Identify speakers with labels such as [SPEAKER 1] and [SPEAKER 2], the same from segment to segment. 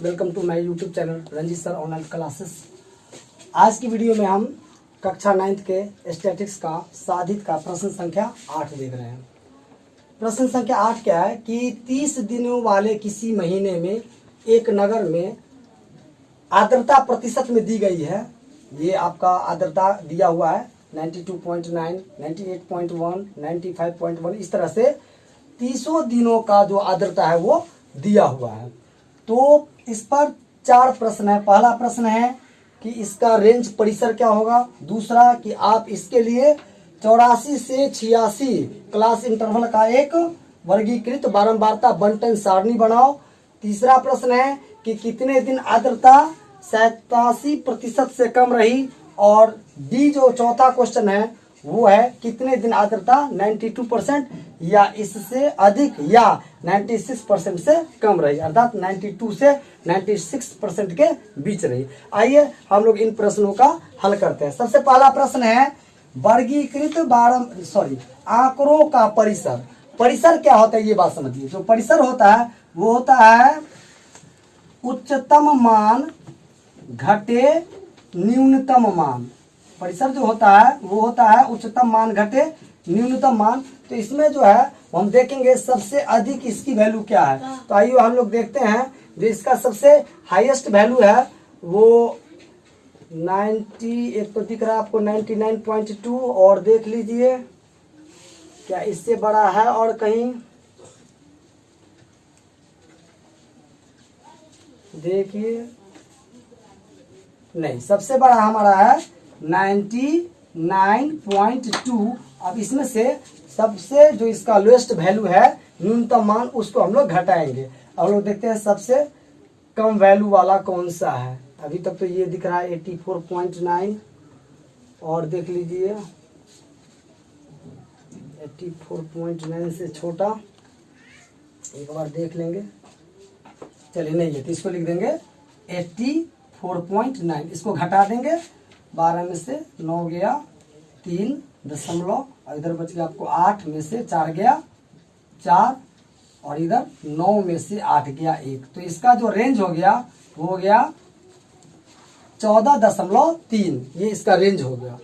[SPEAKER 1] Welcome to my YouTube channel Ranjeet sir online classes. आज की video में हम कक्षा 9th के स्टैटिक्स का साधित का प्रश्न संख्या 8 देख रहे हैं। प्रश्न संख्या 8 क्या है कि 30 दिनों वाले किसी महीने में एक नगर में आर्द्रता प्रतिशत में दी गई है। ये आपका आर्द्रता दिया हुआ है 92.9, 98.1, 95.1, इस तरह से 30 दिनों का जो आर्द्रता है वो दिया हुआ है। तो इस पर 4 प्रश्न है। पहला प्रश्न है कि इसका रेंज परिसर क्या होगा। दूसरा कि आप इसके लिए 84 से 86 क्लास इंटरवल का एक वर्गीकृत बारंबारता बंटन सारणी बनाओ। तीसरा प्रश्न है कि कितने दिन आर्द्रता 87% से कम रही। और डी जो चौथा क्वेश्चन है वो है कितने दिन आर्द्रता 92% या इससे अधिक या 96% से कम रही, अर्थात 92 से 96% के बीच रही। आइए हम लोग इन प्रश्नों का हल करते हैं। सबसे पहला प्रश्न है वर्गीकृत आंकड़ों का परिसर। परिसर क्या होता है ये बात समझिए। जो परिसर होता है वो होता है उच्चतम मान घटे न्यूनतम मान। परिसर जो होता है वो होता है उच्चतम मान घटे न्यूनतम मान। तो इसमें जो है हम देखेंगे सबसे अधिक इसकी वैल्यू क्या है। तो आइए हम लोग देखते हैं जो इसका सबसे हाईएस्ट वैल्यू है वो 90, एक तो दिख रहा है आपको 99.2, और देख लीजिए क्या इससे बड़ा है और कहीं देखिए नहीं, सबसे बड़ा हमारा है 99.2। अब इसमें से सबसे जो इसका लोएस्ट वैल्यू है न्यूनतम मान उसको हम लोग घटाएंगे। अब लोग देखते हैं सबसे कम वैल्यू वाला कौन सा है। अभी तक तो ये दिख रहा है 84.9, और देख लीजिए 84.9 से छोटा एक बार देख लेंगे। चलिए नहीं है तो इसको लिख देंगे 84.9। इसको घटा देंगे 12 में से 9 गया 3 दशमलव, और इधर बच गया आपको 8 में से 4 गया 4, और इधर 9 में से 8 गया 1। तो इसका जो रेंज हो गया वो हो गया 14.3। ये इसका रेंज हो गया।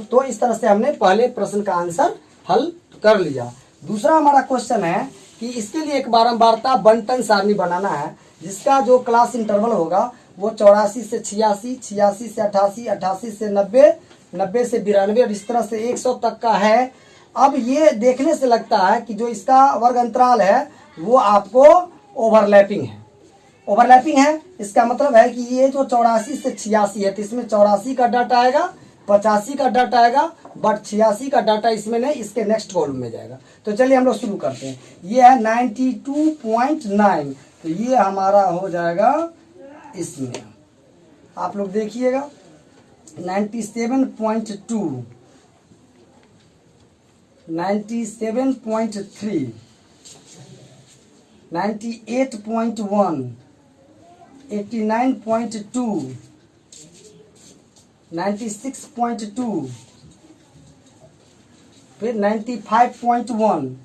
[SPEAKER 1] तो इस तरह से हमने पहले प्रश्न का आंसर हल कर लिया। दूसरा हमारा क्वेश्चन है कि इसके लिए एक बारंबारता बंटन सारणी बनाना है जिसका जो क्लास इंटरवल होगा वो 84 से 86, 86 से 88, 88 से 90, 90 से 92 और इस तरह से 100 तक का है। अब ये देखने से लगता है कि जो इसका वर्ग अंतराल है वो आपको ओवरलैपिंग है। ओवरलैपिंग है इसका मतलब है कि ये जो 84 से 86 है तो इसमें 84 का डाटा आएगा, 85 का डाटा आएगा, बट 86 का डाटा इसमें नहीं, इसके नेक्स्ट कॉलम में जाएगा। तो चलिए हम लोग शुरू करते हैं। ये है 92.9, तो ये हमारा हो जाएगा इसमें। आप लोग देखिएगा 97.2, 97.3, 98.1, 89.2, 96.2, फिर 95.1,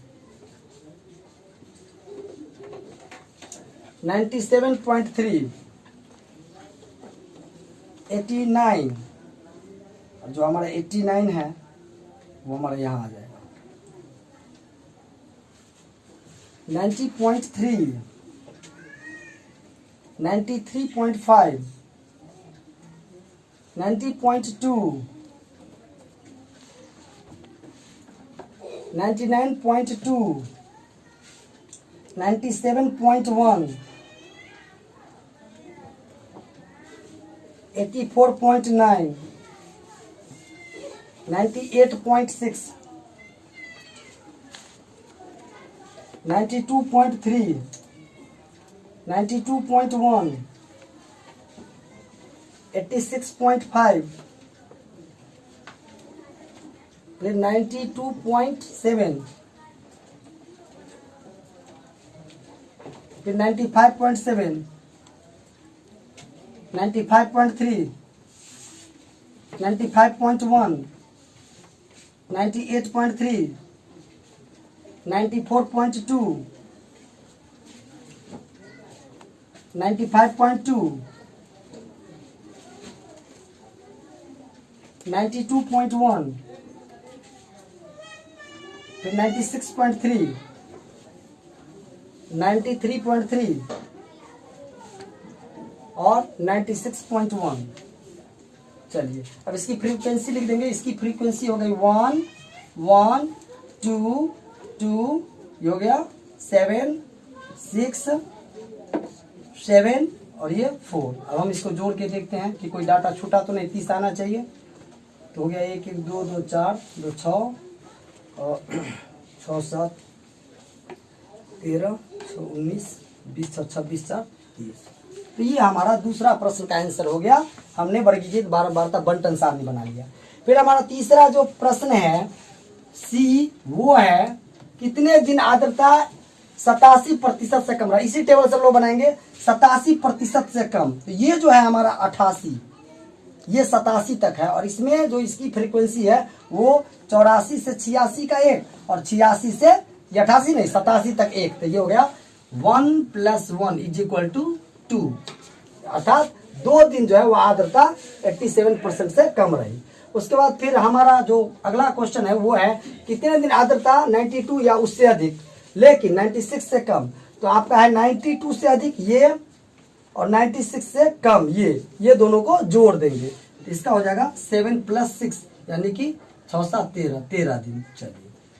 [SPEAKER 1] 97.3, 89, जो हमारा 89 है वो हमारा यहाँ आ जाएगा। 90.3, 93.5, 90.2, 99.2, 97.1, 84.9, 98.6, 92.3, 92.1, 86.5, फिर 92.7, फिर 95.7, 95.3, 95.1, 98.3, 94.2, 95.2, 92.1, फिर 96.3, 93.3 और 96.1। चलिए अब इसकी फ्रीक्वेंसी लिख देंगे। इसकी फ्रीक्वेंसी हो गई 1 1 2 2, ये हो गया 7 6 7 और ये 4। अब हम इसको जोड़ के देखते हैं कि कोई डाटा छूटा तो नहीं, 30 आना चाहिए। तो हो गया 1 1 2 2 4 2 6 और 6 7 13 19 20 26 4 30। तो ये हमारा दूसरा प्रश्न का आंसर हो गया। हमने वर्गीकृत बारंबारता बंटन सारणी बना लिया। फिर हमारा तीसरा जो प्रश्न है सी, वो है कितने दिन आर्द्रता 87% से कम रहा। इसी टेबल से हम लोग बनाएंगे 87% से कम। तो ये जो है हमारा 88, ये 87 तक है और इसमें जो इसकी फ्रीक्वेंसी है वो 84 से 86 का 1 और 86 से 88 नहीं 87 तक 1। तो ये हो गया 1 + 1 = 2, अर्थात 2 दिन जो है वो आर्द्रता 87% से कम रही। उसके बाद फिर हमारा जो अगला क्वेश्चन है वो है कितने दिन आर्द्रता 92 या उससे अधिक लेकिन 96 से कम। तो आपका है 92 से अधिक ये और 96 से कम ये दोनों को जोड़ देंगे। इसका हो जाएगा 7 + 6 यानी कि 6 7 13 दिन। चलिए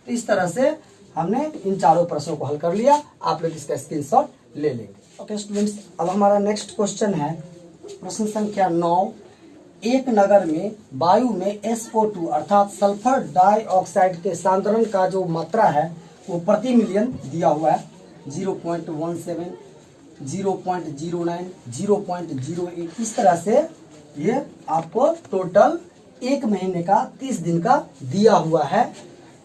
[SPEAKER 1] तो इस तरह से हमने इन चारों प्रश्नों को हल कर लिया। आप लोग इसका स्क्रीनशॉट ले लेंगे। ओके स्टूडेंट्स, अब हमारा नेक्स्ट क्वेश्चन है प्रश्न संख्या 9। एक नगर में वायु में SO2 अर्थात सल्फर डाइऑक्साइड के सांद्रण का जो मात्रा है वो प्रति मिलियन दिया हुआ है 0.17, 0.09, 0.08। इस तरह से ये आपको टोटल 1 महीने का 30 दिन का दिया हुआ है।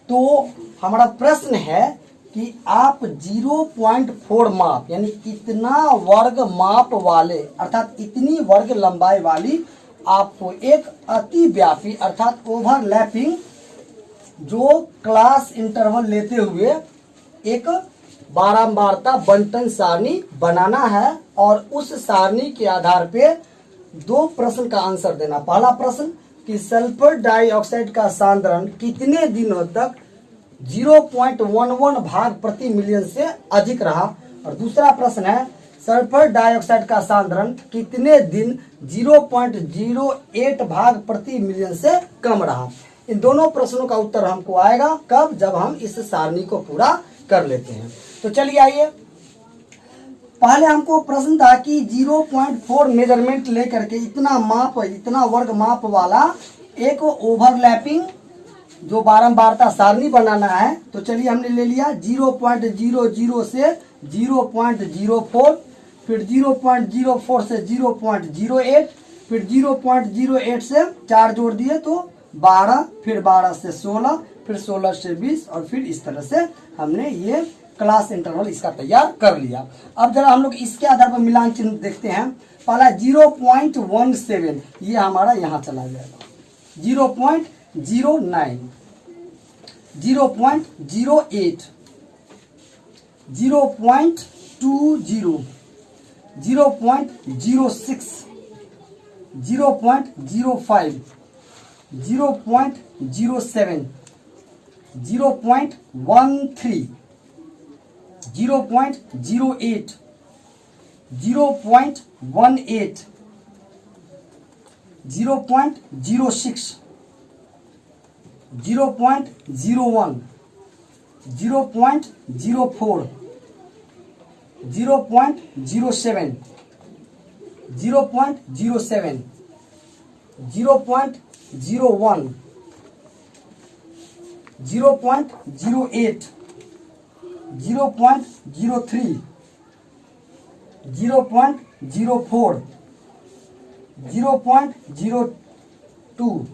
[SPEAKER 1] तो हमारा प्रश्न है कि आप 0.4 माप यानी इतना वर्ग माप वाले अर्थात इतनी वर्ग लंबाई वाली आपको एक अतिव्यापी अर्थात ओवरलैपिंग जो क्लास इंटरवल लेते हुए एक बारंबारता बंटन सारणी बनाना है और उस सारणी के आधार पे 2 प्रश्न का आंसर देना। पहला प्रश्न कि सल्फर डाइऑक्साइड का सांद्रण कितने दिनों तक 0.11 भाग प्रति मिलियन से अधिक रहा और दूसरा प्रश्न है सल्फर डाइऑक्साइड का सांद्रण कितने दिन 0.08 भाग प्रति मिलियन से कम रहा। इन दोनों प्रश्नों का उत्तर हमको आएगा कब, जब हम इस सारणी को पूरा कर लेते हैं। तो चलिए आइए, पहले हमको प्रश्न था कि 0.4 मेजरमेंट लेकर के इतना वर्ग माप वाला एक ओवरलैपिंग जो बारंबारता सारणी बनाना है। तो चलिए हमने ले लिया 0.00 से 0.04, फिर 0.04 से 0.08, फिर 0.08 से 4 जोड़ दिए तो 12, फिर 12 से 16, फिर 16 से 20 और फिर इस तरह से हमने ये क्लास इंटरवल इसका तैयार कर लिया। अब जरा हम लोग इसके आधार पर मिलान चिन्ह देखते हैं। पहला 0.17 ये हमारा यहाँ चला जाएगा, 0.09, 0.08, 0.20, 0.06, 0.05, 0.07, 0.13, 0.08, 0.18, 0.06, 0.01, 0.04, 0.07, 0.07, 0.01, 0.08, 0.03, 0.04, 0.02,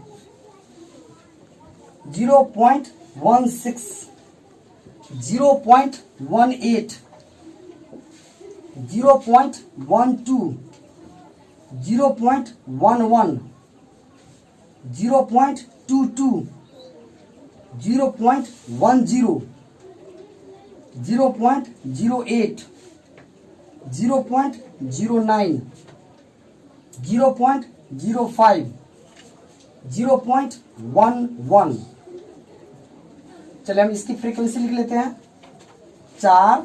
[SPEAKER 1] 0.16, 0.18, 0.12, 0.11, 0.22, 0.10, 0.08, 0.09, 0.05, 0.11। चलिए हम इसकी फ्रीक्वेंसी लिख लेते हैं। 4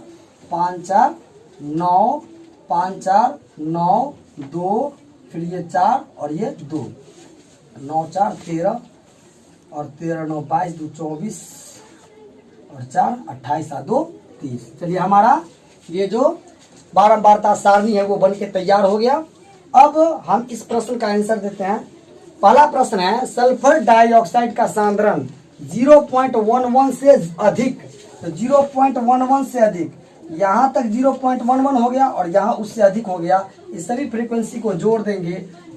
[SPEAKER 1] 5 4 9 5 4 9 2, फिर ये 4 और ये 2, 9 4 13 और 13 9 22 2 24 और 4 28 7 2 30। चलिए हमारा ये जो बारंबारता सारणी है वो बन के तैयार हो गया। अब हम इस प्रश्न का आंसर देते हैं। पहला प्रश्न है सल्फर डाइऑक्साइड का सांद्रण 0.11 से अधिक, तो 0.11 से अधिक, यहाँ तक 0.11 हो गया और यहाँ उससे अधिक हो गया। इस सभी फ्रीक्वेंसी को जोड़ देंगे।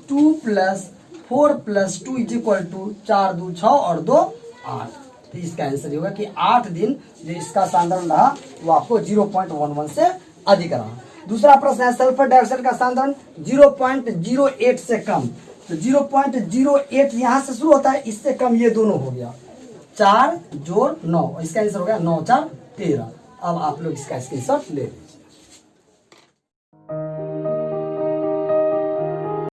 [SPEAKER 1] 2 + 4 + 2 = 4 2 6 और 2 8। तो इसका आंसर होगा कि 8 दिन जो इसका सांद्रण रहा वो आपको 0.11 से अधिक रहा। दूसरा प्रश्न है सल्फर डाइऑक्साइड का सांद्रण 0.08 से कम, तो 0.08 यहाँ से शुरू होता है, इससे कम ये दोनों हो गया। 4 जोड़ 9, इसका आंसर हो गया 9 4 13। अब आप लोग इसका स्क्रीनशॉट ले लीजिए।